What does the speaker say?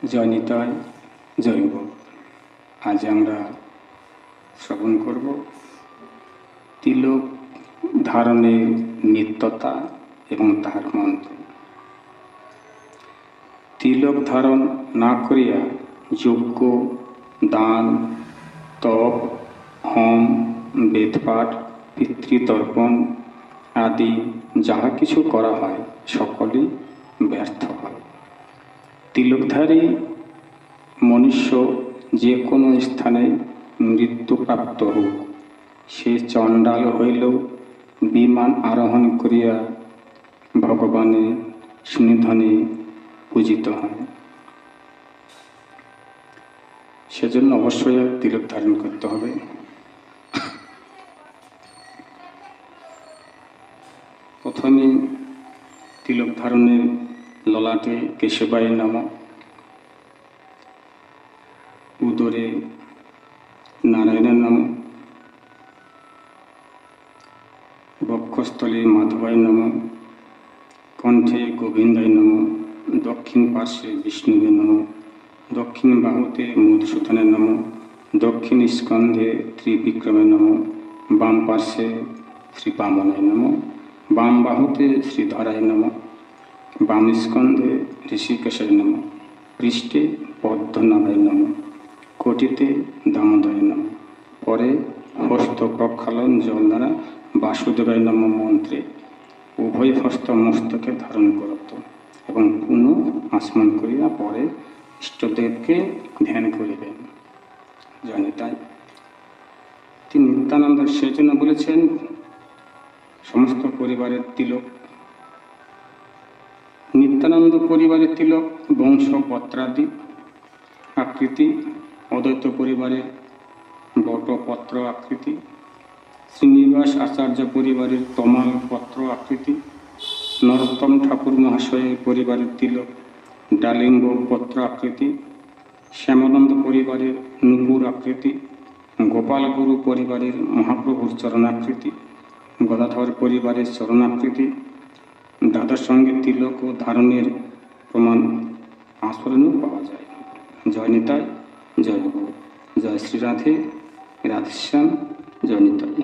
জয় নিতাই, জয় গুরু। আজ আমরা শ্রবণ করব তিলক ধারণের নিত্যতা এবং তাহার মন্ত্র। তিলক ধারণ না করিয়া যজ্ঞ, দান, তপ, হোম, বেদপাঠ, পিতৃতর্পণ আদি যাহা কিছু করা হয় সকলই ব্যর্থ হয়। তিলকধারী মনুষ্য যে কোনো স্থানে মৃত্যুপ্রাপ্ত হোক, সে চণ্ডাল হইলেও বিমান আরোহণ করিয়া ভগবানের সন্নিধানে পূজিত হয়। সেজন্য অবশ্যই তিলক ধারণ করতে হবে। প্রথমে তিলক ধারণের ললাটে কেশবায় নমঃ, উদরে নারায়ণের নমঃ, বক্ষস্থলে মাধবায় নমঃ, কণ্ঠে গোবিন্দায় নমঃ, দক্ষিণ পার্শ্বে বিষ্ণুবে নমঃ, দক্ষিণ বাহুতে মধুসূদনের নমঃ, দক্ষিণ স্কন্ধে ত্রিবিক্রমে নমঃ, বাম পার্শ্বে শ্রী বামনায় নমঃ, বাম বাহুতে শ্রীধরায় নমঃ, বাম স্কন্ধে ঋষিকেশায় নমঃ, পৃষ্ঠে পদ্মনাভায় নমঃ, কোটিতে দামোদরায় নমঃ। পরে হস্ত প্রক্ষালন জল দ্বারা বাসুদেবায় নমঃ মন্ত্রে উভয় হস্ত মস্তকে ধারণ করত এবং পুনঃ আসমন করিয়া পরে ইষ্টদেবকে ধ্যান করিবেন। জানি তাই তিনি নিত্যানন্দ সেই জন্য বলেছেন সমস্ত পরিবারের তিলক। নিত্যানন্দ পরিবারের তিলক বংশ পত্রাদি আকৃতি, অদ্বৈত পরিবারের বটপত্র আকৃতি, শ্রীনিবাস আচার্য পরিবারের তমাল পত্র আকৃতি, নরোত্তম ঠাকুর মহাশয়ের পরিবারের তিলক ডালিম্ব পত্র আকৃতি, শ্যামানন্দ পরিবারের নূপুর আকৃতি, গোপাল গুরু পরিবারের মহাপ্রভুর চরণাকৃতি, গদাধর পরিবারের চরণাকৃতি, দাদার সঙ্গে তিলক ও ধারণের প্রমাণ আস্ফলনও পাওয়া যায়। জয় নিতাই, জয় গুরু, জয় শ্রী রাধে, রাধেশ্যাম, জয় নিতাই।